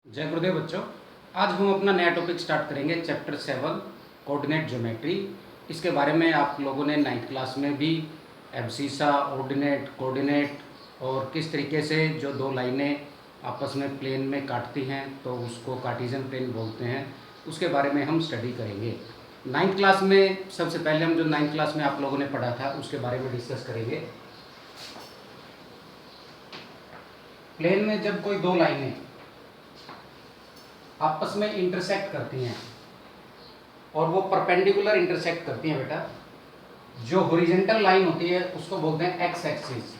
जय गुरुदेव बच्चों। आज हम अपना नया टॉपिक स्टार्ट करेंगे चैप्टर 7 कोऑर्डिनेट ज्योमेट्री। इसके बारे में आप लोगों ने 9th क्लास में भी एब्सिसा, ऑर्डिनेट, कोऑर्डिनेट और किस तरीके से जो दो लाइनें आपस में प्लेन में काटती हैं तो उसको कार्टेशियन प्लेन बोलते हैं, उसके बारे में हम स्टडी करेंगे। 9th क्लास में सबसे पहले हम जो 9th क्लास में आप लोगों ने पढ़ा था उसके बारे में डिस्कस करेंगे। प्लेन में जब कोई दो लाइनें आपस में इंटरसेक्ट करती हैं और वो परपेंडिकुलर इंटरसेक्ट करती हैं बेटा, जो हॉरिजॉन्टल लाइन होती है उसको बोलते हैं एक्स एक्सिस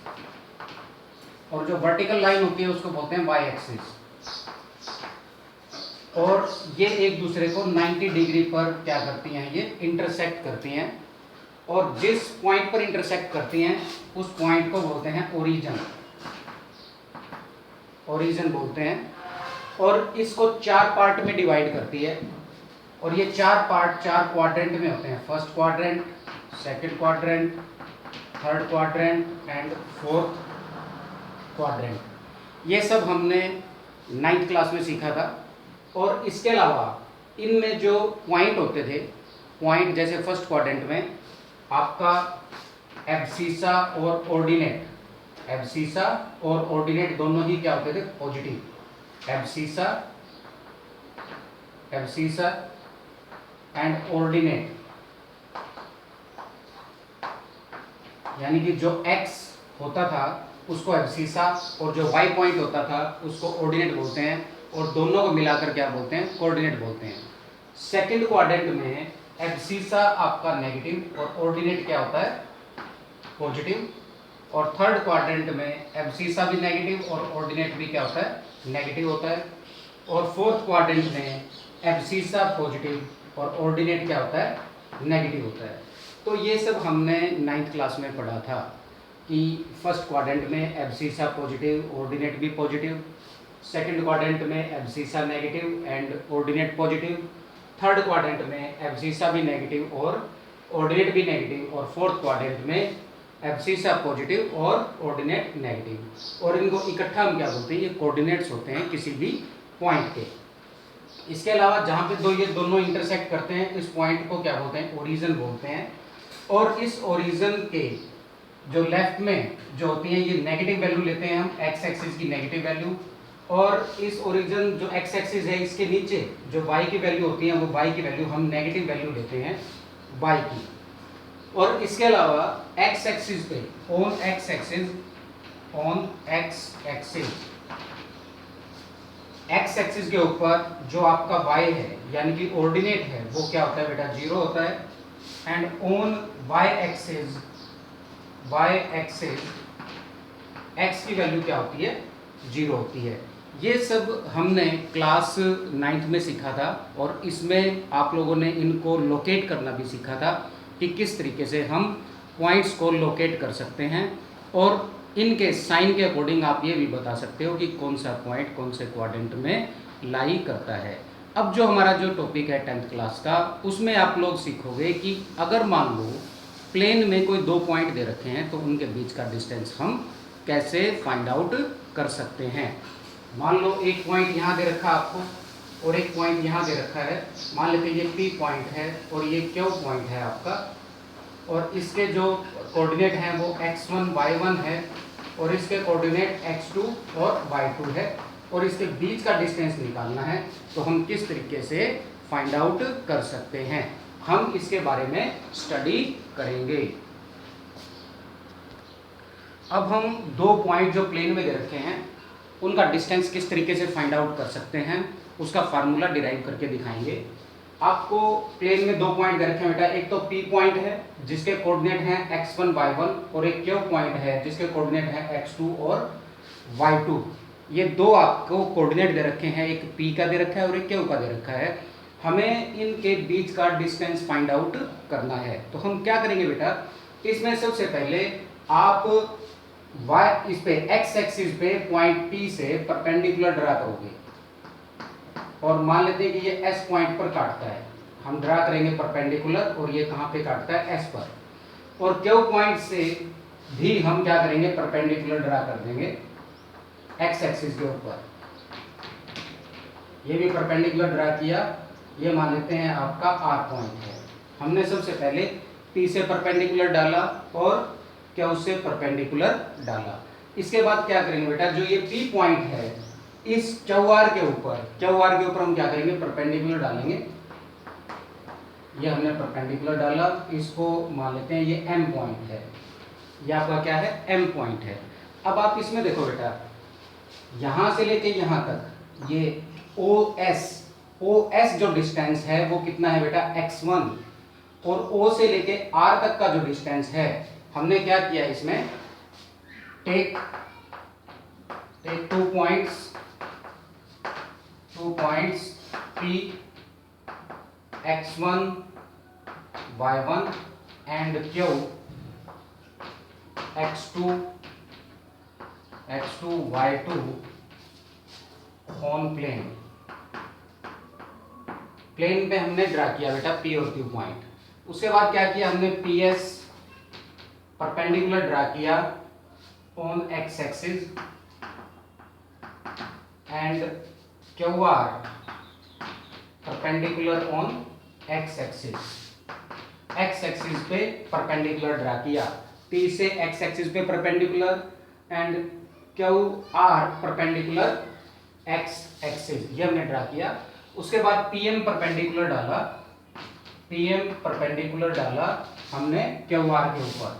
और जो वर्टिकल लाइन होती है उसको बोलते हैं वाई एक्सिस। और ये एक दूसरे को 90 डिग्री पर क्या करती हैं, ये इंटरसेक्ट करती हैं और जिस पॉइंट पर इंटरसेक्ट करती हैं उस पॉइंट को बोलते हैं ओरिजिन, ओरिजिन बोलते हैं। और इसको 4 पार्ट में डिवाइड करती है और ये 4 पार्ट 4 क्वाड्रेंट में होते हैं। First quadrant, second quadrant, third quadrant and fourth quadrant. ये सब हमने 9th क्लास में सीखा था। और इसके अलावा इनमें जो पॉइंट होते थे, पॉइंट जैसे फर्स्ट क्वाड्रेंट में आपका एब्सिसा और ऑर्डिनेट, एब्सिसा और ऑर्डिनेट दोनों ही क्या होते थे, positive. Abscissa, abscissa and ordinate, यानी कि जो x होता था उसको एब्सिसा और जो y पॉइंट होता था उसको ऑर्डिनेट बोलते हैं और दोनों को मिलाकर क्या बोलते हैं, कोऑर्डिनेट बोलते हैं। सेकंड क्वाड्रेंट में एब्सिसा आपका नेगेटिव और ऑर्डिनेट क्या होता है, पॉजिटिव। और थर्ड क्वाड्रेंट में एब्सिसा भी नेगेटिव और ऑर्डिनेट भी क्या होता है, नेगेटिव होता है। और फोर्थ क्वाड्रेंट में एब्सिसा पॉजिटिव और ऑर्डिनेट क्या होता है, नेगेटिव होता है। तो ये सब हमने 9th क्लास में पढ़ा था कि फर्स्ट क्वाड्रेंट में एब्सिसा पॉजिटिव, ऑर्डिनेट भी पॉजिटिव, सेकंड क्वाड्रेंट में abscissa negative and ordinate positive, third quadrant में एब्सिसा भी नेगेटिव और ऑर्डिनेट भी नेगेटिव, और फोर्थ क्वाड्रेंट में एब्सिसा पॉजिटिव और ऑर्डिनेट नेगेटिव। और इनको इकट्ठा हम क्या बोलते हैं, ये कोऑर्डिनेट्स होते हैं किसी भी पॉइंट के। इसके अलावा जहाँ पे ये दोनों इंटरसेक्ट करते हैं इस पॉइंट को क्या बोलते हैं, ओरिजिन बोलते हैं। और इस ओरिजिन के जो लेफ्ट में जो होती है ये नेगेटिव वैल्यू लेते हैं हम, एक्स एक्सिस की नेगेटिव वैल्यू। और इस ओरिजिन जो एक्स एक्सिस है इसके नीचे जो वाई की वैल्यू होती है वो वाई की वैल्यू हम नेगेटिव वैल्यू लेते हैं वाई की। और इसके अलावा एक्स एक्सिस पे on x axis, on x axis, x axis के ऊपर जो आपका y है यानी कि ऑर्डिनेट है वो क्या होता है बेटा, 0 होता है। And on y axis, y axis x की वैल्यू क्या होती है, 0 होती है। ये सब हमने क्लास 9th में सीखा था और इसमें आप लोगों ने इनको लोकेट करना भी सीखा था कि किस तरीके से हम पॉइंट्स को लोकेट कर सकते हैं और इनके साइन के अकॉर्डिंग आप ये भी बता सकते हो कि कौन सा पॉइंट कौन से क्वाड्रेंट में लाई करता है। अब जो हमारा जो टॉपिक है 10th क्लास का, उसमें आप लोग सीखोगे कि अगर मान लो प्लेन में कोई दो पॉइंट दे रखे हैं तो उनके बीच का डिस्टेंस हम कैसे फाइंड आउट कर सकते हैं। मान लो एक पॉइंट यहाँ दे रखा आपको और एक पॉइंट यहाँ दे रखा है। मान लेते हैं ये P पॉइंट है और ये Q पॉइंट है आपका, और इसके जो कोऑर्डिनेट हैं वो x1 y1 है और इसके कोऑर्डिनेट x2 और y2 है और इसके बीच का डिस्टेंस निकालना है। तो हम किस तरीके से फाइंड आउट कर सकते हैं, हम इसके बारे में स्टडी करेंगे। अब हम दो पॉइंट जो प्लेन में दे रखे हैं उनका डिस्टेंस किस तरीके से फाइंड आउट कर सकते हैं उसका फार्मूला डिराइव करके दिखाएंगे। आपको प्लेन में दो पॉइंट दे रखे हैं बेटा, एक तो P पॉइंट है जिसके कोऑर्डिनेट हैं x1 y1 और एक Q पॉइंट है जिसके कोऑर्डिनेट हैं x2 और y2। ये दो आपको कोऑर्डिनेट दे रखे हैं, एक P का दे रखा है और एक Q का दे रखा है। हमें इनके बीच का डिस्टेंस फाइंड आउट करना है। तो हम क्या करेंगे बेटा, इसमें सबसे पहले आप y इस पे x एक्सिस पे पॉइंट P से परपेंडिकुलर ड्रा करोगे और मान लेते हैं कि ये S पॉइंट पर काटता है, हम ड्रा करेंगे परपेंडिकुलर और ये कहाँ पे काटता है, S पर। और Q पॉइंट से भी हम क्या करेंगे, परपेंडिकुलर ड्रा कर देंगे x एक्सिस के ऊपर। ये भी परपेंडिकुलर ड्रा किया, ये मान लेते हैं आपका आर पॉइंट है। हमने सबसे पहले पी से परपेंडिकुलर डाला और क्या उससे परपेंडिकुलर डाला। इसके बाद क्या करेंगे बेटा, जो ये पी पॉइंट है इस क्यू आर के ऊपर हम क्या करेंगे, परपेंडिकुलर डालेंगे। ये हमने परपेंडिकुलर डाला, इसको मान लेते हैं ये एम पॉइंट है, ये आपका क्या है, एम पॉइंट है। अब आप इसमें देखो बेटा, यहां से लेके यहां तक ये OS जो डिस्टेंस है वो कितना है बेटा, x1, और O से लेके R तक का जो डिस्टेंस है, हमने क्या किया इसमें, take 2 points P x1 y1 and Q x2 y2 on plane पे हमने ड्रा किया बेटा P और Q पॉइंट। उसके बाद क्या किया हमने, PS परपेंडिकुलर ड्रा किया on x axis and QR perpendicular on x axis पे परपेंडिकुलर ड्रा किया, P से x एक्सिस पे perpendicular and QR perpendicular x axis, ये हमने ड्रा किया। उसके बाद PM परपेंडिकुलर डाला हमने QR के ऊपर,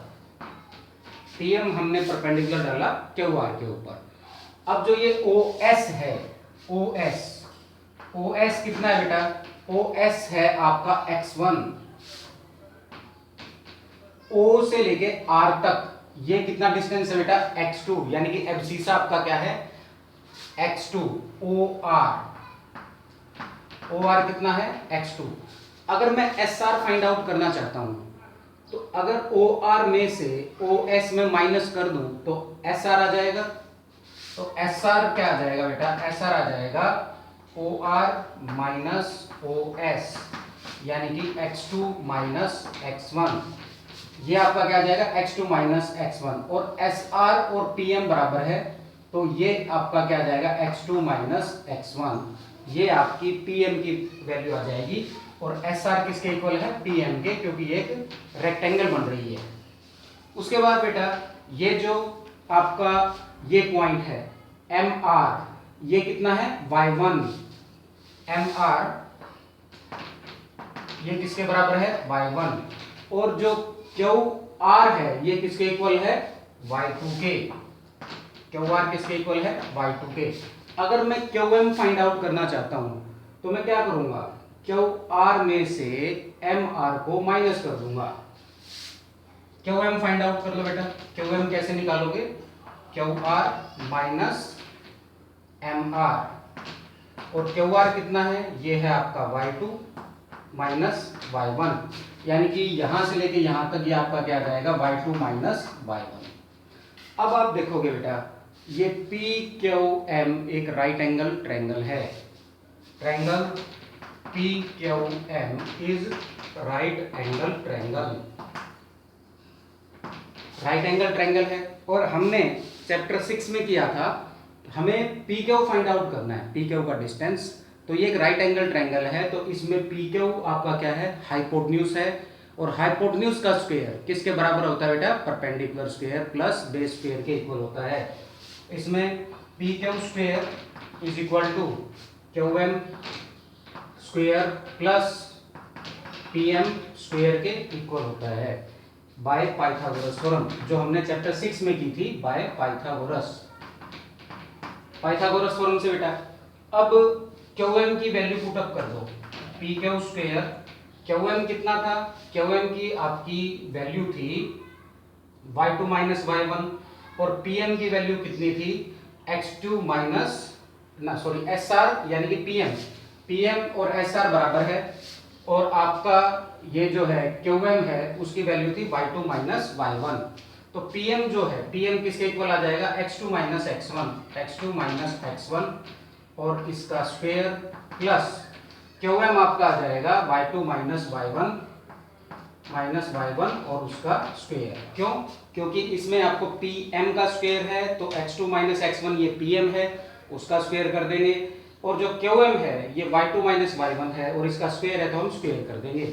PM हमने परपेंडिकुलर डाला QR के ऊपर। अब जो ये OS है, OS कितना है बेटा, OS है आपका x1, O से लेके R तक ये कितना डिस्टेंस है बेटा, x2, यानी कि एब्सिसा आपका क्या है, x2, OR कितना है, x2। अगर मैं SR फाइंड आउट करना चाहता हूं तो अगर OR में से OS में माइनस कर दूं तो SR आ जाएगा। तो SR क्या आ जाएगा बेटा, SR आ जाएगा OR माइनस OS, यानी कि x2 माइनस x1, ये आपका क्या आ जाएगा, x2 माइनस x1, और SR और PM बराबर है तो ये आपका क्या आ जाएगा, x2 माइनस x1, ये आपकी PM की वैल्यू आ जाएगी। और SR किसके इक्वल है, PM के, क्योंकि ये एक रेक्टेंगल बन रही है। उसके बाद बेटा ये जो आपका ये पॉइंट है MR, ये कितना है, y1, MR ये किसके बराबर है, y1, और जो QR है ये किसके इक्वल है, y2 के, QR किसके इक्वल है, y2 के। अगर मैं QM फाइंड आउट करना चाहता हूं तो मैं क्या करूंगा, QR में से MR को माइनस कर दूंगा। QM फाइंड आउट कर लो बेटा, QM कैसे निकालोगे, QR माइनस MR, और QR कितना है, ये है आपका y2 माइनस y1, यानी कि यहां से लेके यहां तक ये आपका क्या आ जाएगा, y2 माइनस y1। अब आप देखोगे बेटा ये PQM एक राइट एंगल ट्रायंगल है, triangle PQM is right angle triangle है। और हमने चैप्टर 6 में किया था, हमें PQ फाइंड आउट करना है, PQ का डिस्टेंस। तो ये एक राइट एंगल ट्रायंगल है, तो इसमें PQ आपका क्या है, हाइपोटेन्यूज है, और हाइपोटेन्यूज का स्क्वायर किसके बराबर होता है बेटा, perpendicular square plus base square के इक्वल होता है। इसमें PQ square is equal to QM square plus PM square के इक्वल होता है बाय पाइथागोरस थ्योरम, जो हमने चैप्टर 6 में की थी, बाय पाइथागोरस थ्योरम से बेटा। अब QM की वैल्यू पुटअप कर दो, PQ स्क्वायर, QM कितना था, QM की आपकी वैल्यू थी y2 माइनस y1, और PM की वैल्यू कितनी थी, x2 माइनस SR, यानी कि PM और SR बराबर है, और आपका ये जो है QM है उसकी वैल्यू थी y2 माइनस y1। तो PM जो है, PM किसके इक्वल आ जाएगा, x2 माइनस x1, और इसका स्क्वायर प्लस QM आपका आ जाएगा y2 माइनस y1 और उसका स्क्वायर। क्यों, क्योंकि इसमें आपको PM का स्क्वायर है, तो x2 माइनस x1 ये PM है, उसका स्क्वायर कर देंगे, और जो QM है ये y2 माइनस y1 है और इसका स्क्वायर है तो हम स्क्वायर कर देंगे।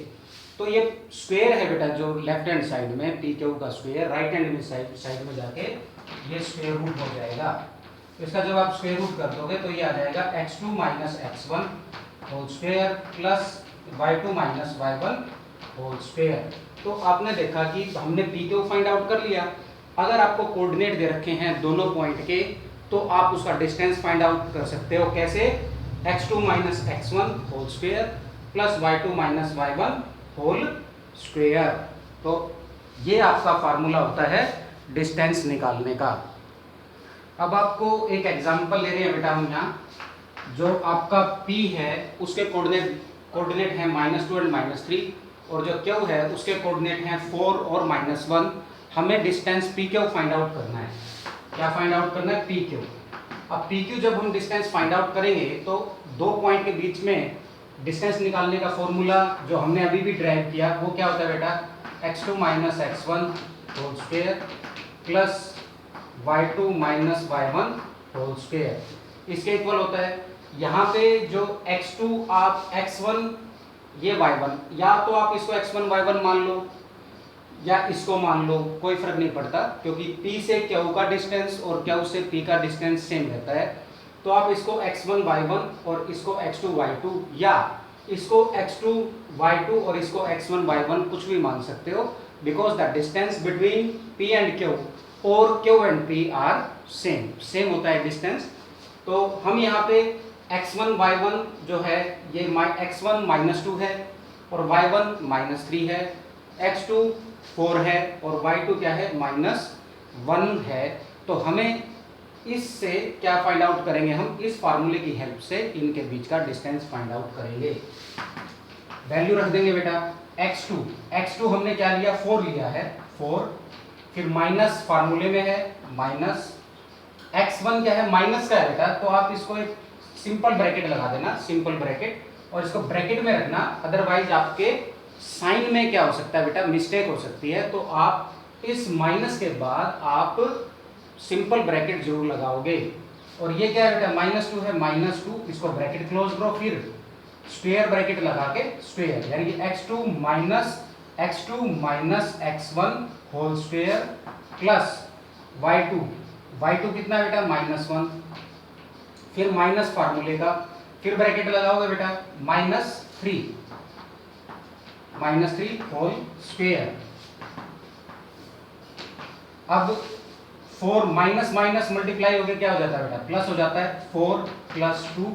तो ये स्क्वायर है बेटा जो लेफ्ट हैंड साइड में PQ का स्क्वायर, राइट हैंड में साइड में जाके ये स्क्वायर रूट हो जाएगा। इसका जब आप स्क्वायर रूट कर दोगे तो ये आ जाएगा x2 minus x1 whole square plus y2 minus y1 whole square. तो आपने देखा कि हमने PQ फाइंड आउट कर लिया। अगर आपको कोऑर्डिनेट दे रखे हैं दोनों पॉइंट के तो आप उसका डिस्टेंस फाइंड आउट कर सकते हो। कैसे? x2 minus x1 whole square plus y2 minus y1 whole square. तो ये आपका फार्मूला होता है डिस्टेंस निकालने का। अब आपको एक एग्जांपल ले रहे हैं बेटा हम यहाँ। जो आपका P है उसके कोऑर्डिनेट है -2 एंड -3 और जो Q है उसके कोऑर्डिनेट हैं 4 और -1। हमें डिस्टेंस PQ फाइंड आउट करना है। क्या फाइंड आउट करना है? PQ। अब PQ जब हम डिस्टेंस फाइंड आउट करेंगे तो दो पॉइंट के बीच में डिस्टेंस निकालने का फॉर्मूला जो हमने अभी भी ड्राइव किया वो क्या होता है बेटा? x2 minus x1 whole square plus y2 minus y1 whole square इसके इक्वल होता है। यहाँ पे जो x2 आप x1 ये y1, या तो आप इसको x1 y1 मान लो या इसको मान लो, कोई फर्क नहीं पड़ता क्योंकि P से Q का डिस्टेंस और Q से P का डिस्टेंस सेम रहता है। तो आप इसको x1 y1 और इसको x2 y2 या इसको x2 y2 और इसको x1 y1 कुछ भी मान सकते हो, because the distance between P and Q और Q and P are same होता है डिस्टेंस। तो हम यहाँ पे x1 y1 जो है ये x1 -2 है और y1 -3 है, x2 4 है और y2 क्या है? -1 है। तो हमें इससे क्या फाइंड आउट करेंगे? हम इस फार्मूले की हेल्प से इनके बीच का डिस्टेंस फाइंड आउट करेंगे। वैल्यू रख देंगे बेटा x2 हमने क्या लिया? 4 लिया है, 4। फिर माइनस फार्मूले में है माइनस, x1 क्या है? माइनस का है बेटा, तो आप इसको एक सिंपल ब्रैकेट लगा देना, सिंपल ब्रैकेट, और इसको ब्रैकेट में रखना। अदरवाइज आपके साइन में क्या हो सकता है बेटा? मिस्टेक हो सकती है। तो आप इस माइनस के बाद आप सिंपल ब्रैकेट जरूर लगाओगे। और ये क्या है बेटा? -2 है, -2 इसको ब्रैकेट क्लोज करो, फिर स्क्वायर ब्रैकेट लगा के स्क्वायर, यानी कि x2 minus x1 whole square plus y2 कितना बेटा? -1। फिर माइनस फार्मूले का, फिर ब्रैकेट लगाओगे बेटा -3 होल स्क्वायर। अब 4 माइनस मल्टीप्लाई होकर क्या हो जाता है बेटा? प्लस हो जाता है। 4 + 2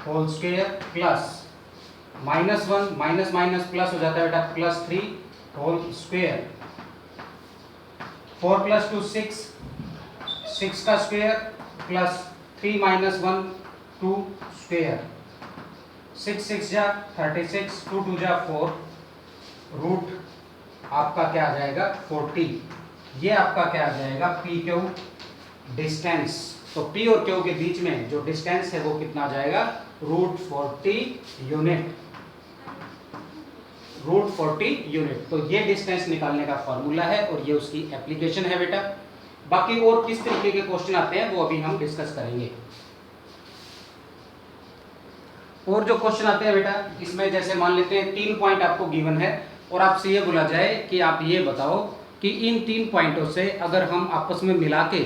whole square plus -1 minus plus हो जाता है बेटा +3 होल स्क्वायर। 4 + 2 6 का स्क्वायर प्लस 3 - 1 2 स्क्वायर। 6 जा 36, 2 2 जा 4, रूट आपका क्या आ जाएगा? 40। ये आपका क्या आ जाएगा? PQ distance. तो P और Q के बीच में जो डिस्टेंस है वो कितना आ जाएगा? √40 यूनिट। तो ये डिस्टेंस निकालने का फॉर्मूला है और ये उसकी एप्लीकेशन है बेटा। बाकी और किस तरीके के क्वेश्चन आते हैं वो अभी हम डिस्कस करेंगे। और जो क्वेश्चन आते हैं बेटा इसमें जैसे मान लेते हैं 3 पॉइंट आपको गिवन है और आपसे ये बोला जाए कि आप ये बताओ कि इन 3 पॉइंटों से अगर हम आपस में मिला के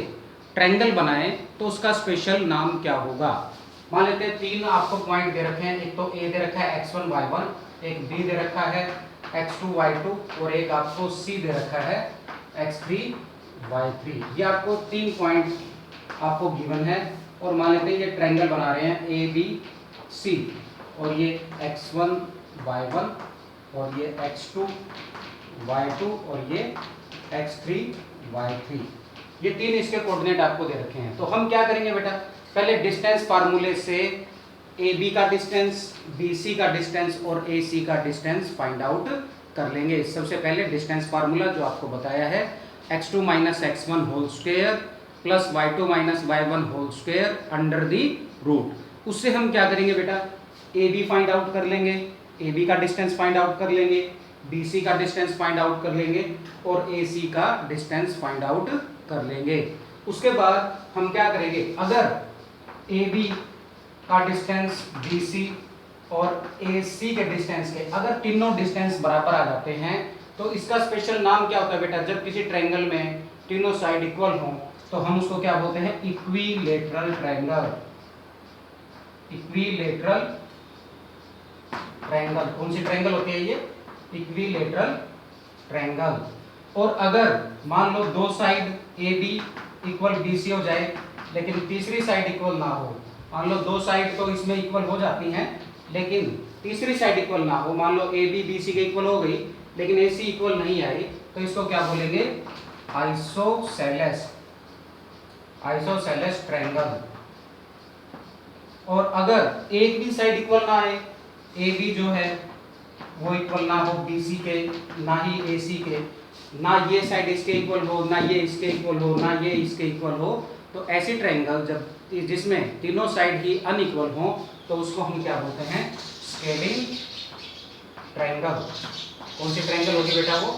ट्रायंगल बनाएं तो उसका स्पेशल नाम क्या होगा। मान लेते हैं 3 आपको पॉइंट दे रखे हैं, एक तो A दे रखा है x1 y1, एक B दे रखा है x2 y2 और एक आपको C दे रखा है x3 y3। ये आपको 3 पॉइंट आपको गिवन है और मान लेते हैं ये ट्रायंगल बना रहे हैं ABC और ये x1 y1 और ये x2 y2 और ये x3 y3। ये 3 इसके कोऑर्डिनेट आपको दे रखे हैं। तो हम क्या करेंगे बेटा? पहले डिस्टेंस फार्मूले से AB का डिस्टेंस, BC का डिस्टेंस और AC का डिस्टेंस फाइंड आउट कर लेंगे। सबसे पहले डिस्टेंस फार्मूला जो आपको बताया है x2 minus x1 whole square plus y2 minus y1 whole square under the root. उससे हम क्या करेंगे बेटा? AB फाइंड आउट कर लेंगे, AB का डिस्टेंस फाइंड आउट कर लेंगे, BC का डिस्टेंस फाइंड आउट कर लेंगे और AC का डिस्टेंस फाइंड आउट कर लेंगे। उसके बाद हम क्या करेंगे? अगर AB का डिस्टेंस BC और AC के डिस्टेंस के अगर तीनों डिस्टेंस बराबर आ जाते हैं तो इसका स्पेशल नाम क्या होता है बेटा? जब किसी ट्रायंगल में तीनों साइड इक्वल हों तो हम उसको क्या बोलते हैं? Equilateral triangle. Equilateral triangle. कौन सी ट्रायंगल होती है ये? Equilateral triangle. और अगर मान लो दो साइड AB इक्वल BC हो जाए लेकिन तीसरी साइड इक्वल ना हो, मान लो दो साइड तो इसमें इक्वल हो जाती हैं लेकिन तीसरी साइड इक्वल ना हो, मान लो AB BC के इक्वल हो गई लेकिन AC इक्वल नहीं आई, तो इसको क्या बोलेंगे? आइसोसेलेस। Isosceles triangle. और अगर एक भी साइड इक्वल ना आए, AB जो है वो इक्वल ना हो BC के, ना ही AC के, ना ये साइड इसके इक्वल हो, ना ये इसके इक्वल हो, ना ये इसके इक्वल हो, तो ऐसी ट्रायंगल जब जिसमें तीनों साइड ही अनइक्वल हो तो उसको हम क्या बोलते हैं? Scaling triangle. कौन सी ट्रायंगल होगी बेटा? वो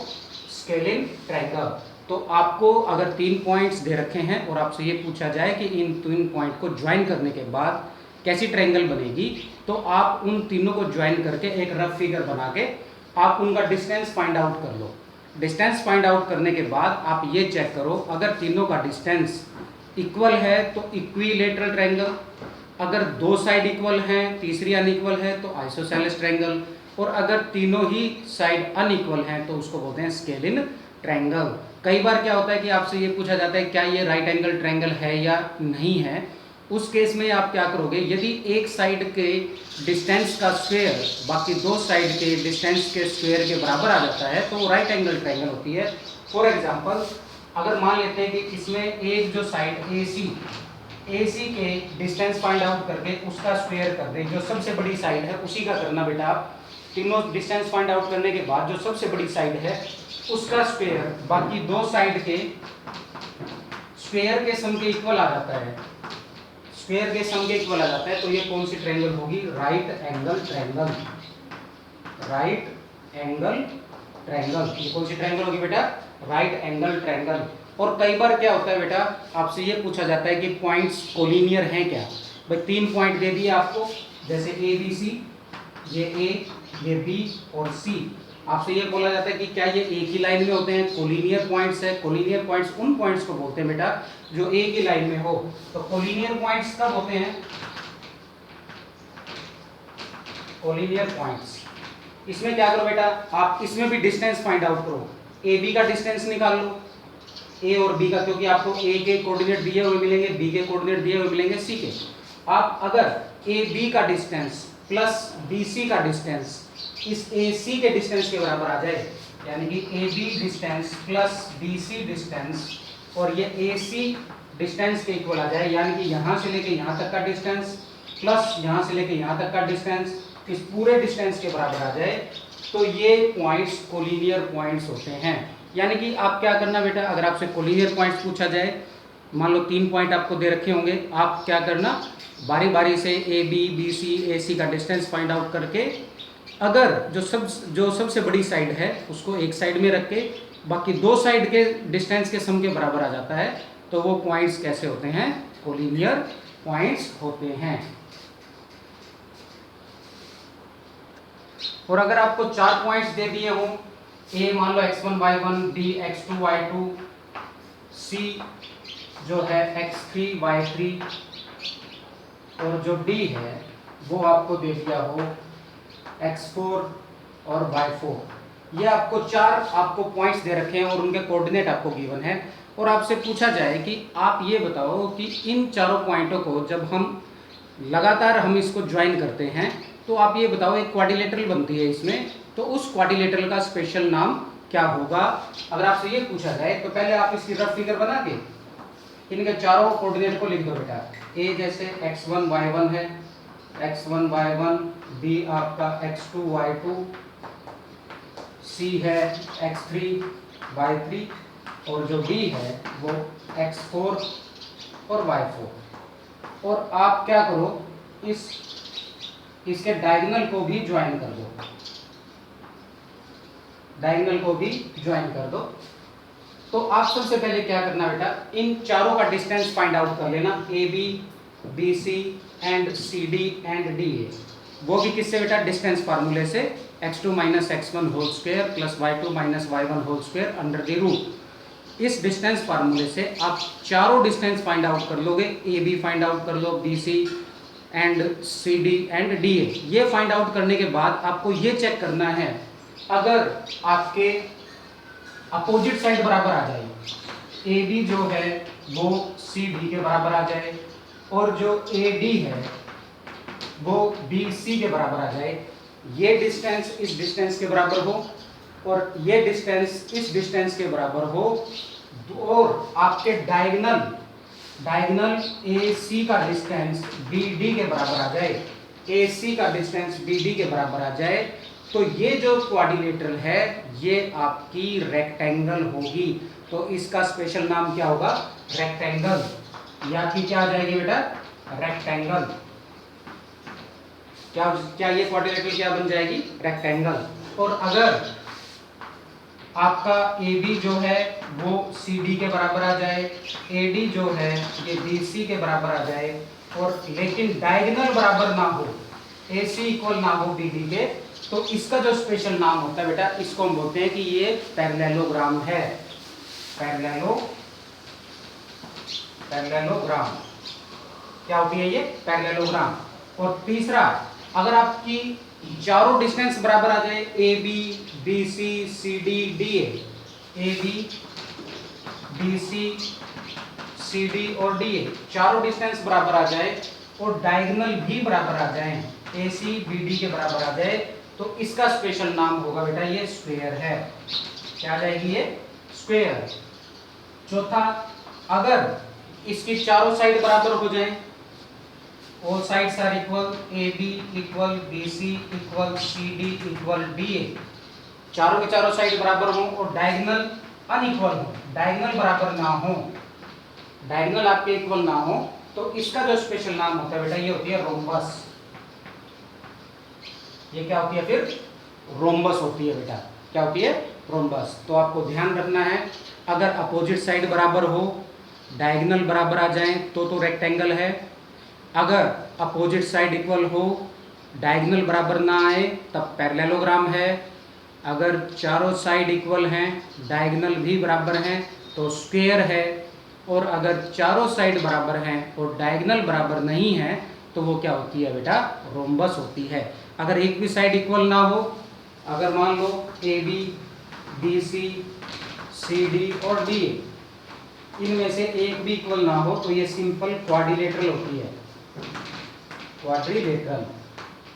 स्केलिंग ट्रायंगल। तो आपको अगर 3 पॉइंट्स दे रखे हैं और आपसे ये पूछा जाए कि इन 3 पॉइंट को ज्वाइन करने के बाद कैसी ट्रायंगल बनेगी, तो आप उन तीनों को ज्वाइन करके एक रफ फिगर बना के आप उनका डिस्टेंस फाइंड आउट कर लो। डिस्टेंस फाइंड आउट करने के बाद आप ये चेक करो, अगर तीनों का डिस्टेंस इक्वल है तो इक्विलेटरल ट्रायंगल, अगर दो साइड इक्वल हैं तीसरी अनइक्वल है तो आइसोसेलेस ट्रायंगल, और अगर तीनों ही साइड अनइक्वल हैं तो उसको बोलते हैं स्केलिन ट्रायंगल। कई बार क्या होता है कि आपसे ये पूछा जाता है क्या ये राइट एंगल ट्रायंगल है या नहीं है। उस केस में आप क्या करोगे? यदि एक साइड के डिस्टेंस का स्क्वायर बाकी दो साइड के डिस्टेंस के स्क्वायर के बराबर आ जाता है तो वो राइट एंगल ट्रायंगल होती है। फॉर एग्जांपल, अगर मान लेते हैं कि इसमें एक जो साइड AC के डिस्टेंस फाइंड आउट करके उसका स्क्वायर कर दे, जो सबसे बड़ी साइड है उसी का करना बेटा आप। तीनों डिस्टेंस फाइंड आउट करने के बाद जो सबसे बड़ी साइड है उसका स्क्वायर बाकी दो साइड के स्क्वायर के सम के इक्वल आ जाता है, स्क्वायर के सम के इक्वल आ जाता है, तो ये कौन सी ट्रायंगल होगी? Right angle triangle. Right angle triangle. ये कौन सी ट्रायंगल होगी बेटा? Right angle triangle. और कई बार क्या होता है बेटा, आपसे ये पूछा जाता है कि पॉइंट्स कोलिनियर हैं क्या? भाई 3 पॉइंट दे दिए आपको, जैसे ABC, ये A, ये B और C। आपसे ये बोला जाता है कि क्या ये एक ही लाइन में होते हैं? कोलिनियर पॉइंट्स है। कोलिनियर पॉइंट्स उन पॉइंट्स को बोलते हैं बेटा जो एक ही लाइन में हो। तो कोलिनियर पॉइंट्स कब होते हैं? Collinear points. इसमें क्या करो बेटा, आप इसमें भी डिस्टेंस फाइंड आउट करो। AB का डिस्टेंस निकाल लो, A और B का, क्योंकि आपको A के कोऑर्डिनेट दिए हुए मिलेंगे, B के कोऑर्डिनेट दिए हुए मिलेंगे C के। आप अगर AB का डिस्टेंस प्लस BC का डिस्टेंस इस AC के डिस्टेंस के बराबर आ जाए, यानी कि AB distance plus BC distance और ये AC डिस्टेंस के इक्वल आ जाए, यानी कि यहाँ से लेके यहाँ तक का डिस्टेंस प्लस यहाँ से लेके यहाँ तक का डिस्टेंस इस पूरे डिस्टेंस के बराबर आ जाए, तो ये पॉइंट्स कोलिनियर पॉइंट्स होते हैं। यानी कि आप क्या करना बेटा, अगर आपसे कोलिनियर पॉइंट्स पूछा जाए, मान लो 3 पॉइंट आपको दे रखे होंगे, आप क्या करना, बारी बारी से AB, BC, AC का डिस्टेंस फाइंड आउट करके अगर जो सबसे बड़ी साइड है उसको एक साइड में रख के बाकी दो साइड के डिस्टेंस के सम के बराबर आ जाता है, तो वो पॉइंट्स कैसे होते हैं? कोलिनियर पॉइंट्स होते हैं। और अगर आपको 4 पॉइंट्स दे दिए हों, A मान लो x1 y1, B x2 y2, C जो है x3 y3 और जो D है वो आपको दे दिया हो x4 और y4। ये आपको 4 आपको पॉइंट्स दे रखे हैं और उनके कोऑर्डिनेट आपको गिवन है, और आपसे पूछा जाए कि आप ये बताओ कि इन चारों पॉइंटों को जब हम लगातार हम इसको ज्वाइन करते हैं तो आप ये बताओ एक क्वाड्रिलेटरल बनती है इसमें, तो उस क्वाड्रिलेटरल का स्पेशल नाम क्या होगा? अगर आपसे ये पूछा जाए तो पहले आप इसकी रफ फिगर बना के इनके चारों कोऑर्डिनेट को लिख दो बेटा। A जैसे x1 y1 है, x1 y1, B आपका x2 y2, C है x3 y3 और जो D है वो x4 और y4। और आप क्या करो, इसके डायगोनल को भी ज्वाइन कर दो, डायगोनल को भी ज्वाइन कर दो। तो आप सबसे पहले क्या करना बेटा, इन चारों का डिस्टेंस फाइंड आउट कर लेना। AB, BC, and C D and D A, वो भी किससे बेटा, डिस्टेंस फार्मूले से, x2 minus x1 whole square plus y2 minus y1 whole square under the root. इस डिस्टेंस फार्मूले से आप चारों डिस्टेंस फाइंड आउट कर लोगे, ए बी फाइंड आउट कर लो, B C and C D and D A. ये फाइंड आउट करने के बाद आपको ये चेक करना है, अगर आपके अपोजिट साइड बराबर आ जाए, ए बी जो है वो सी डी के बराबर आ जाए और जो ए डी है वो बी सी के बराबर आ जाए, ये डिस्टेंस इस डिस्टेंस के बराबर हो और ये डिस्टेंस इस डिस्टेंस के बराबर हो, और आपके डायगोनल ए सी का डिस्टेंस बी डी के बराबर आ जाए, ए सी का डिस्टेंस बी डी के बराबर आ जाए, तो ये जो क्वाड्रिलेटरल है ये आपकी रेक्टेंगल होगी। तो इसका स्पेशल नाम क्या होगा, रेक्टेंगल, या कि क्या आ जाएगी बेटा, रेक्टेंगल। क्या ये क्वाड्रिलेटरल क्या बन जाएगी, रेक्टेंगल। और अगर आपका ए बी जो है वो सी डी के बराबर आ जाए, ए डी जो है ये बी सी के बराबर आ जाए, और लेकिन डायगोनल बराबर ना हो, ए सी इक्वल ना हो बी डी के, तो इसका जो स्पेशल नाम होता है बेटा, इसको हम बोलते हैं कि ये पैरेललोग्राम है, पैरेललोग्राम। क्या होती है ये, पैरेललोग्राम। और तीसरा, अगर आपकी चारों डिस्टेंस बराबर आ जाए, A B B C C D D A B B C C D और डी ए, चारों डिस्टेंस बराबर आ जाए और डायगोनल भी बराबर आ जाए, ए सी बी डी के बराबर आ जाए, तो इसका स्पेशल नाम होगा बेटा ये स्क्वायर है। क्या आ जाएगी ये, स्क्वायर। चौथा, अगर इसकी चारों साइड बराबर हो जाए, all sides are equal, AB equal BC equal CD equal DA, चारों के चारों साइड बराबर हो और डायगोनल अनइक्वल हो, डायगोनल बराबर ना हो, डायगोनल आपके इक्वल ना हो, तो इसका जो स्पेशल नाम होता है बेटा ये होती है रोम्बस। ये क्या होती है फिर, रोम्बस होती है बेटा। क्या होती है, रोम्बस। तो आपको ध्यान रखना है, अगर अपोजिट साइड बराबर हो, डायगोनल बराबर आ जाए तो रेक्टेंगल है, अगर अपोजिट साइड इक्वल हो, डायगोनल बराबर ना आए तब पैरेललोग्राम है, अगर चारों साइड इक्वल हैं, डायगोनल भी बराबर हैं तो स्क्वायर है, और अगर चारों साइड बराबर हैं और डायगोनल बराबर नहीं है तो वो क्या होती है बेटा, रोम्बस होती है। अगर एक भी साइड इक्वल ना हो, अगर मान लो A B B C C D और डी, इनमें से एक भी इक्वल ना हो, तो ये सिंपल क्वाड्रिलेटरल होती है, क्वाड्रिलेटरल।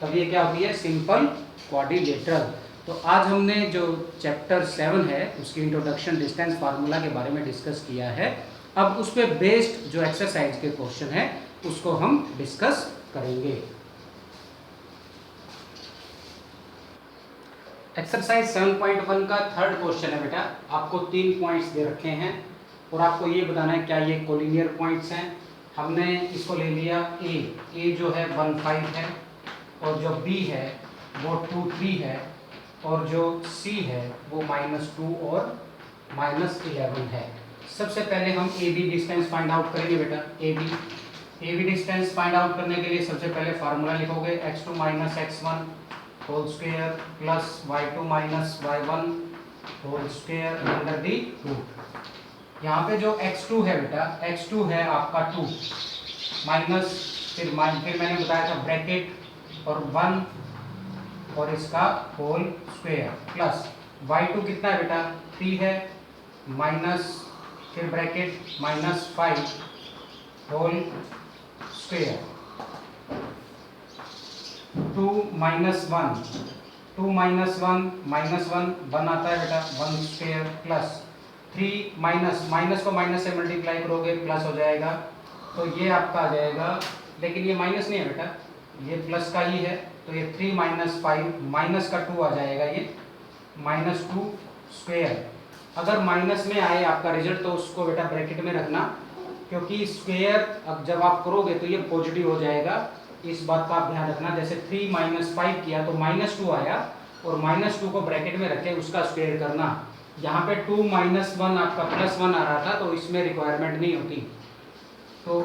तब ये क्या होती है, सिंपल क्वाड्रिलेटरल। तो आज हमने जो चैप्टर 7 है उसकी इंट्रोडक्शन डिस्टेंस फार्मूला के बारे में डिस्कस किया है। अब उस पर बेस्ड जो एक्सरसाइज के क्वेश्चन है उसको हम डिस्कस करेंगे। एक्सरसाइज 7.1 का थर्ड क्वेश्चन है बेटा। आपको 3 पॉइंट्स दे रखे हैं और आपको ये बताना है क्या ये कोलिनियर पॉइंट्स हैं। हमने इसको ले लिया ए जो है 1 5 है, और जो बी है वो 2 3 है, और जो सी है वो -2 और -11 है। सबसे पहले हम A B distance find out करेंगे बेटा। A B distance find out करने के लिए सबसे पहले फार्मूला लिखोगे, x2 minus x1 whole square plus y2 minus y1 whole square under the root. यहाँ पे जो x2 है बेटा, x2 है आपका 2 माइनस फिर मैंने बताया था ब्रैकेट और 1 और इसका होल स्क्वायर प्लस y2 कितना है बेटा 3 है, माइनस फिर bracket -5 whole square 2 minus 1 2 minus 1 आता है बेटा 1 स्क्वायर प्लस 3 माइनस को माइनस से मल्टीप्लाई करोगे प्लस हो जाएगा, तो ये आपका आ जाएगा, लेकिन ये माइनस नहीं है बेटा, ये प्लस का ही है, तो ये 3 माइनस 5 माइनस का 2 आ जाएगा, ये -2 स्क्वायर। अगर माइनस में आए आपका रिजल्ट तो उसको बेटा ब्रैकेट में रखना, क्योंकि स्क्वायर अब जब आप करोगे तो ये पॉजिटिव हो जाएगा, इस बात का आप ध्यान रखना। जैसे 3 माइनस 5 किया तो -2 आया और -2 को ब्रैकेट में रखे उसका स्क्वायर करना। यहाँ पे 2 माइनस 1 आपका +1 आ रहा था, तो इसमें रिक्वायरमेंट नहीं होती, तो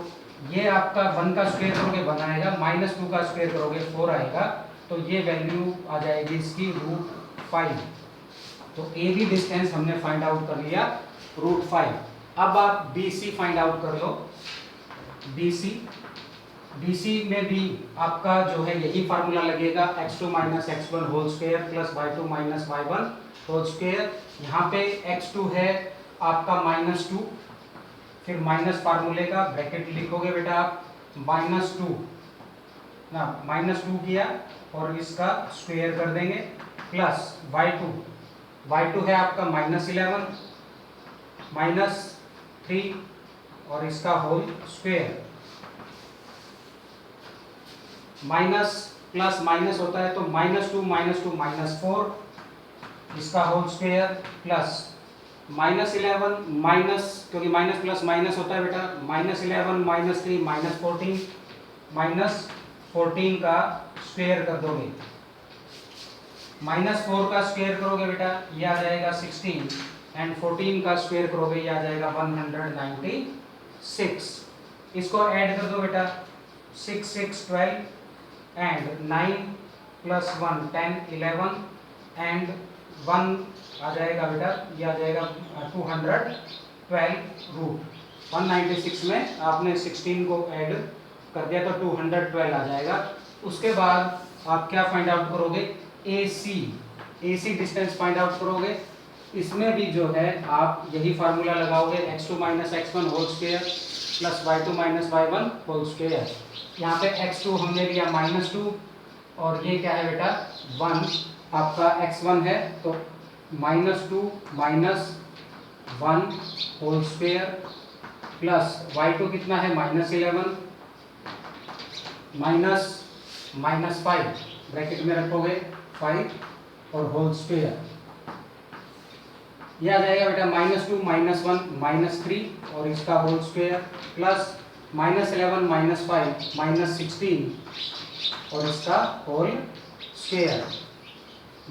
ये आपका 1 का स्क्वायर करोगे 1 आएगा, -2 का स्क्वायर करोगे 4 आएगा, तो ये वैल्यू आ जाएगी इसकी √5। तो ए बी डिस्टेंस हमने फाइंड आउट कर लिया √5। अब आप बी सी फाइंड आउट कर लो। बी सी में भी आपका जो है यही फार्मूला लगेगा, x2 - x1 whole square plus y2 - y1 whole square. यहाँ पे x2 है आपका -2, फिर माइनस फार्मूले का ब्रैकेट लिखोगे बेटा आप, -2 ना, -2 किया और इसका स्क्वायर कर देंगे, प्लस y2 है आपका -11 -3 और इसका whole square. Minus plus minus होता है तो -2 -4 इसका होल स्क्वायर, प्लस -11 माइनस, क्योंकि माइनस प्लस माइनस होता है बेटा, -11 -3 -14 का स्क्वायर कर दोगे। -4 का स्क्वायर करोगे बेटा ये आ जाएगा 16 एंड 14 का स्क्वायर करोगे ये आ जाएगा 196। इसको ऐड कर दो बेटा, 6 6 12 एंड 9 + 1 10 11 एंड 1 आ जाएगा बेटा, ये आ जाएगा 212 196 में आपने 16 को ऐड कर दिया तो 212 आ जाएगा। उसके बाद आप क्या फाइंड आउट करोगे, AC डिस्टेंस फाइंड आउट करोगे। इसमें भी जो है आप यही फार्मूला लगाओगे, x2 - x1 whole square plus y2 - y1 whole square. यहाँ पे x2 हमने लिया -2 और ये क्या है बेटा 1, आपका x1 है तो -2 - 1 होल स्क्वायर प्लस y2 कितना है -11 -5 ब्रैकेट में रखोगे 5 और होल स्क्वायर। यह आ जाएगा बेटा -2 - 1 -3 और इसका होल स्क्वायर प्लस -11 -5 -16 और इसका होल स्क्वायर।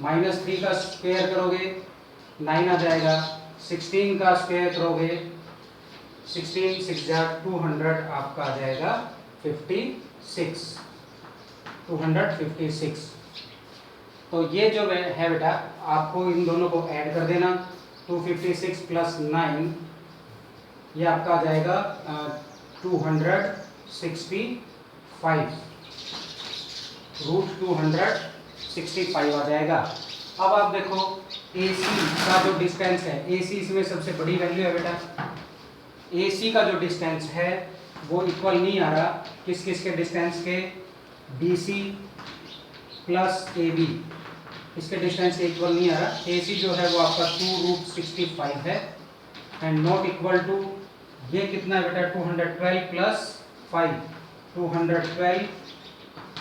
-3 का स्क्वायर करोगे 9 आ जाएगा, 16 का स्क्वायर करोगे 16 6 200 आपका आ जाएगा 256। तो ये जो है बेटा आपको इन दोनों को ऐड कर देना, 256 प्लस 9 ये आपका आ जाएगा 265 √265 आ जाएगा। अब आप देखो AC का जो डिस्टेंस है, AC इसमें सबसे बड़ी वैल्यू है बेटा। AC का जो डिस्टेंस है वो इक्वल नहीं आ रहा किस किस के डिस्टेंस के, BC प्लस AB, इसके डिस्टेंस के इक्वल नहीं आ रहा। AC जो है वो आपका 2√65 है एंड नॉट इक्वल टू ये कितना है बेटा 212 प्लस 5, 212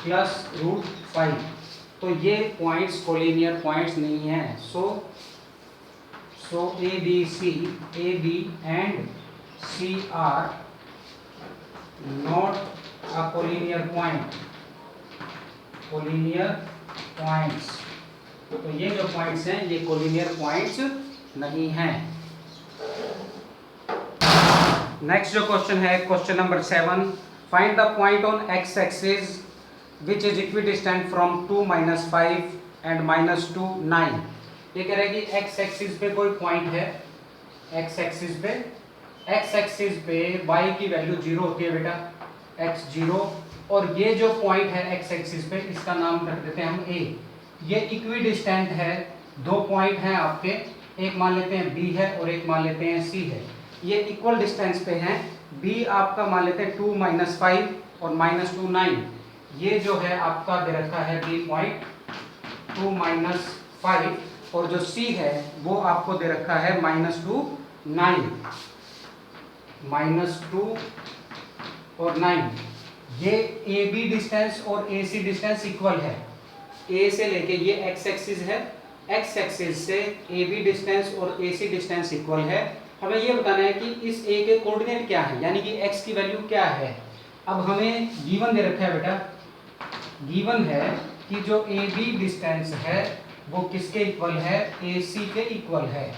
प्लस √5। तो ये पॉइंट्स कोलिनियर पॉइंट्स नहीं हैं। So AB and C are not a collinear points. तो ये जो पॉइंट्स हैं ये कोलिनियर पॉइंट्स नहीं हैं। नेक्स्ट जो क्वेश्चन है question number 7, find the point on x axis which is equidistant from 2 - 5 and -2 9। ये कह रहा है कि x एक्सिस पे कोई पॉइंट है, x एक्सिस पे y की वैल्यू 0 होती है बेटा, x 0, और ये जो पॉइंट है x एक्सिस पे इसका नाम रख देते हैं हम A। ये इक्विडिस्टेंट है, दो पॉइंट हैं आपके, एक मान लेते हैं B है और एक मान लेते हैं C है। ये इक्वल डिस्टेंस पे हैं। B आपका मान लेते हैं 2 - 5 और -2 9। ये जो है आपका दे रखा है B पॉइंट 2 - 5 और जो C है वो आपको दे रखा है -2 9, -2 और 9। ये AB डिस्टेंस और AC डिस्टेंस इक्वल है। A से लेके ये x एक्सिस है, x एक्सिस से AB डिस्टेंस और AC डिस्टेंस इक्वल है। हमें ये बताना है कि इस A के कोऑर्डिनेट क्या है, यानी कि x की वैल्यू क्या है। अब हमें गिवन दे रखा है बेटा, गिवन है कि जो AB डिस्टेंस है वो किसके इक्वल है, AC के इक्वल है।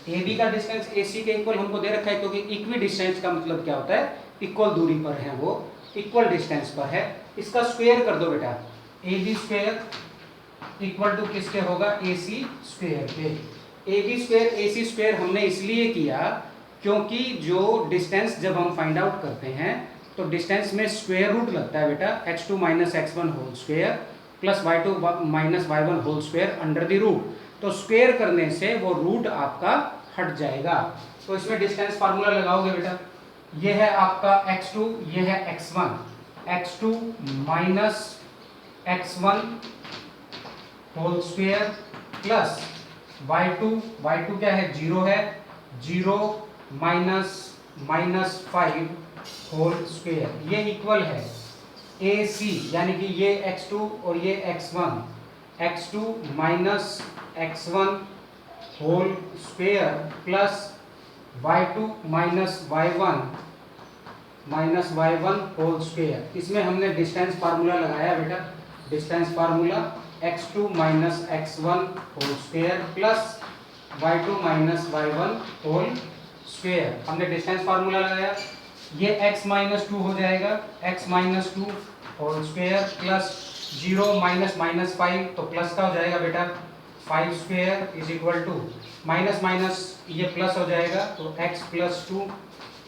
AB का डिस्टेंस AC के इक्वल हमको दे रखा है, क्योंकि इक्वी डिस्टेंस का मतलब क्या होता है, इक्वल दूरी पर है, वो इक्वल डिस्टेंस पर है, इसका स्क्वायर कर दो बेटा। A B square equal to किसके होगा, ए सी स्क्वायर के। A B square A C square हमने इसलिए किया क्योंकि जो डिस्टेंस जब हम फाइंड आउट करते हैं तो डिस्टेंस में स्क्वायर रूट लगता है बेटा, x2 minus x1 whole square plus y2 minus y1 whole square under the root. तो स्क्वायर करने से वो रूट आपका हट जाएगा। तो इसमें डिस्टेंस फार्मूला लगाओगे बेटा, ये है आपका x2, ये है x1, x2 minus x1 whole square plus y2 क्या है, 0 है, 0 माइनस माइनस 5 होल स्क्वायर, ये इक्वल है ए सी, यानी कि ये x2 और ये x2 minus x1 whole square plus y2 minus y1 whole square. इसमें हमने डिस्टेंस फार्मूला लगाया बेटा, distance formula x2 minus x1 whole square plus y2 minus y1 whole square, हमने डिस्टेंस फार्मूला लगाया। ये x माइनस 2 हो जाएगा, x minus 2 whole square plus 0 minus minus 5, तो प्लस का हो जाएगा बेटा 5 square is equal to minus minus ये प्लस हो जाएगा, तो x plus 2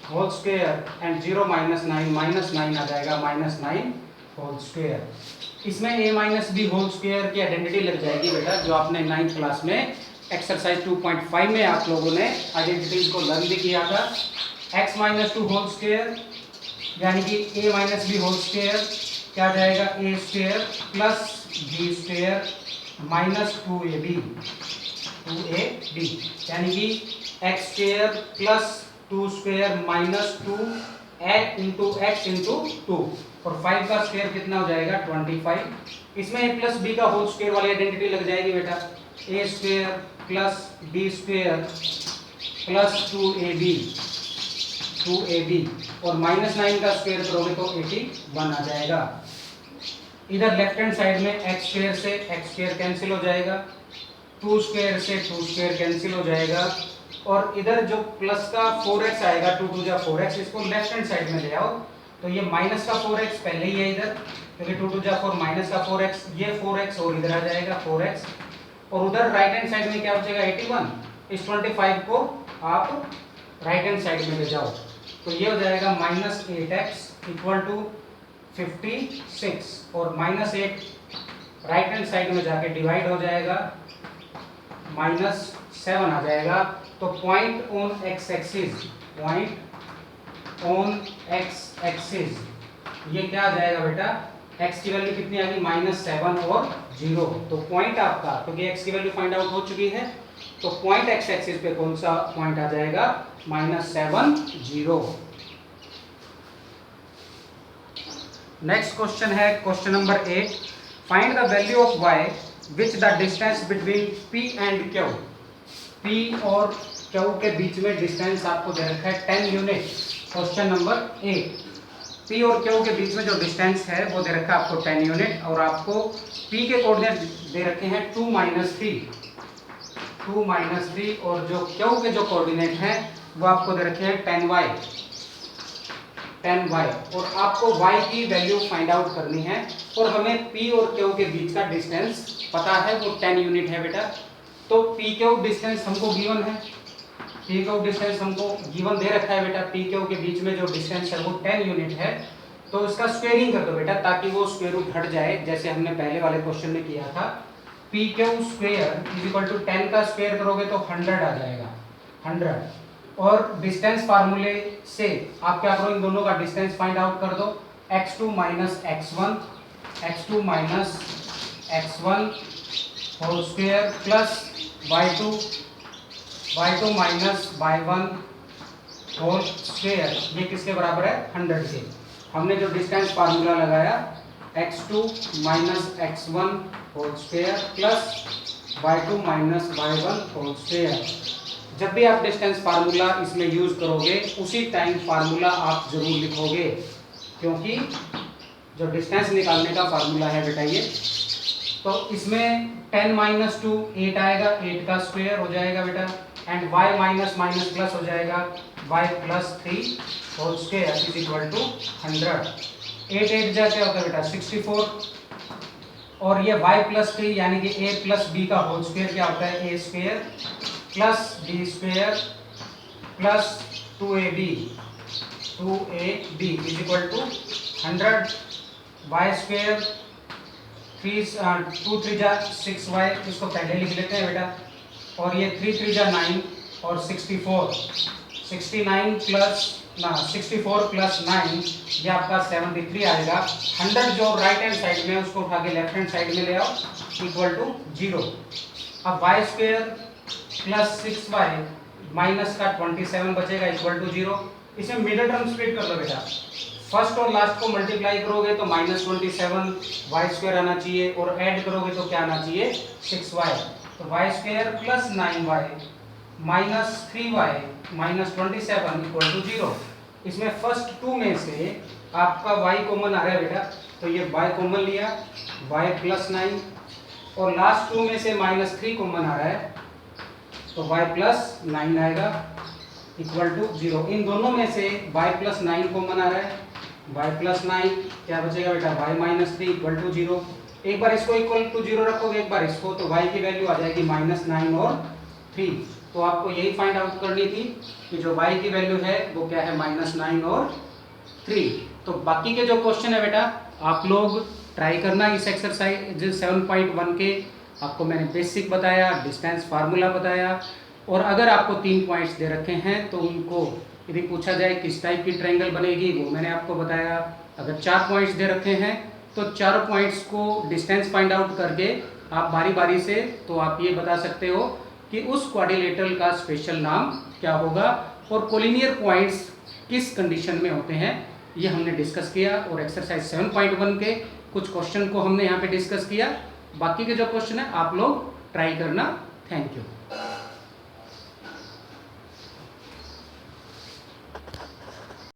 whole square and 0 minus 9 minus 9 आ जाएगा माइनस 9 होल स्क्वायर। इसमें a minus B whole square की आइडेंटिटी लग जाएगी बेटा, जो आपने 9th क्लास में एक्सरसाइज 2.5 में आप लोगों ने आइडेंटिटीज को लर्न भी किया था। x माइनस 2 होल स्क्वायर यानी कि a minus B whole square क्या आ जाएगा, a square plus b square minus 2ab यानी कि x square plus 2 square minus 2 into x into 2, और 5 का स्क्वायर कितना हो जाएगा 25। इसमें a प्लस b का होल स्क्वायर वाली आइडेंटिटी लग जाएगी बेटा, a square plus b square plus 2ab और माइनस 9 का स्क्वायर करोगे तो 81 आ जाएगा। इधर लेफ्ट हैंड साइड में x स्क्वायर से x स्क्वायर कैंसिल हो जाएगा, 2 स्क्वायर से 2 स्क्वायर कैंसिल हो जाएगा, और इधर जो प्लस का 4x आएगा 2 2 जा 4x, इसको लेफ्ट हैंड साइड में ले आओ, तो ये माइनस का 4x पहले ही है इधर, क्योंकि 2 2 जा 4 माइनस का 4x, ये 4x और इधर आ जाएगा 4x, और उधर राइट हैंड साइड में क्या हो जाएगा 81। इस 25 को आप राइट हैंड साइड में ले जाओ, तो ये हो जाएगा माइनस 8x इक्वल टू 56, और माइनस 8 राइट हैंड साइड में जाके डिवाइड हो जाएगा, माइनस 7 आ जाएगा। तो पॉइंट ऑन x एक्सिस, ये क्या आ जाएगा बेटा, x की वैल्यू कितनी आ गई -7 और 0, तो पॉइंट आपका, क्योंकि x की वैल्यू फाइंड आउट हो चुकी है, तो पॉइंट x एक्सिस पे कौन सा पॉइंट आ जाएगा -7 0। नेक्स्ट क्वेश्चन है question number 8, find the value of y which the distance between p and q। p और q के बीच में डिस्टेंस आपको दे रखा है 10 यूनिट। क्वेश्चन नंबर 8, p और q के बीच में जो डिस्टेंस है वो दे रखा है आपको 10 यूनिट, और आपको p के कोऑर्डिनेट दे रखे हैं 2 3, और जो q के जो कोऑर्डिनेट हैं वो आपको दे रखे हैं 10y, और आपको y की वैल्यू फाइंड आउट करनी है, और हमें p और q के बीच का डिस्टेंस पता है वो 10 यूनिट है बेटा। तो p q डिस्टेंस हमको गिवन है, p q डिस्टेंस हमको गिवन दे रखा है बेटा, p q के बीच में जो डिस्टेंस है वो 10 यूनिट है, तो इसका स्क्वायरिंग कर दो बेटा ताकि वो स्क्वायर रूट हट जाए, जैसे हमने पहले वाले क्वेश्चन में किया था। p q square is equal to 10 का स्क्वायर करोगे तो 100 आ जाएगा, 100, और डिस्टेंस फार्मूले से आप क्या करो, इन दोनों का डिस्टेंस फाइंड आउट कर दो, x2 minus x1 whole square plus y2 minus y1 whole square, ये किसके बराबर है 100 के। हमने जो डिस्टेंस फार्मूला लगाया x2 minus x1 whole square plus y2 minus y1 whole square. जब भी आप डिस्टेंस फार्मूला इसमें यूज करोगे उसी टाइम फार्मूला आप जरूर लिखोगे, क्योंकि जो डिस्टेंस निकालने का फार्मूला है बेटा ये, तो इसमें 10 माइनस 2 8 आएगा, 8 का स्क्वायर हो जाएगा बेटा, and y minus minus plus हो जाएगा, y plus 3 whole square is equal to 100। 8 8 जा क्या होता है बेटा 64, और ये y प्लस 3 यानी कि a प्लस बी का होल स्क्वायर क्या होता है a square plus b square plus 2ab is equal to 100। y square 2 3 जा 6y, इसको पहले लिख लेते हैं बेटा, और ये 3 3 जा 9 और 64 प्लस 9 ये आपका 73 आएगा। 100 जो राइट हैंड साइड में है उसको उठा के लेफ्ट हैंड साइड में ले आओ इक्वल टू 0। अब y square plus 6y minus का 27 बचेगा इक्वल टू 0। इसमें मिडिल टर्म स्प्लिट कर लो बेटा, फर्स्ट और लास्ट को मल्टीप्लाई करोगे तो -27 y स्क्वायर आना चाहिए, और ऐड करोगे तो क्या आना चाहिए 6y। तो y square plus 9y minus 3y minus 27 equal to 0। इसमें फर्स्ट टू में से आपका y कॉमन आ रहा है बेटा, तो ये y कॉमन लिया, y प्लस 9, और लास्ट टू में से -3 कॉमन आ रहा है तो y प्लस 9 आएगा इक्वल टू 0। इन दोनों में से y प्लस 9 कॉमन आ रहा है, y प्लस 9 क्या बचेगा बेटा y माइनस 3 इक्वल टू 0। एक बार इसको इक्वल टू 0 रखोगे, एक बार इसको, तो y की वैल्यू आ जाएगी -9 और 3। तो आपको यही फाइंड आउट करनी थी कि जो y की वैल्यू है वो क्या है -9 और 3। तो बाकी के जो क्वेश्चन है बेटा आप लोग ट्राई करना इस एक्सरसाइज 7.1 के। आपको मैंने बेसिक बताया, डिस्टेंस फार्मूला बताया, और अगर आपको 3 पॉइंट्स दे रखे हैं तो उनको यदि पूछा जाए किस टाइप की ट्रायंगल बनेगी वो मैंने आपको बताया। अगर 4 पॉइंट्स दे रखे हैं तो 4 पॉइंट्स को डिस्टेंस फाइंड आउट करके आप बारी बारी से तो आप ये बता सकते हो कि उस क्वाड्रिलेटरल का स्पेशल नाम क्या होगा, और कोलिनियर पॉइंट्स किस कंडीशन में होते हैं ये हमने डिस्कस किया। और एक्सरसाइज 7.1 के कुछ क्वेश्चन को हमने यहाँ पे डिस्कस किया। बाकी के जो क्वेश्चन है आप लोग ट्राई करना। Thank you.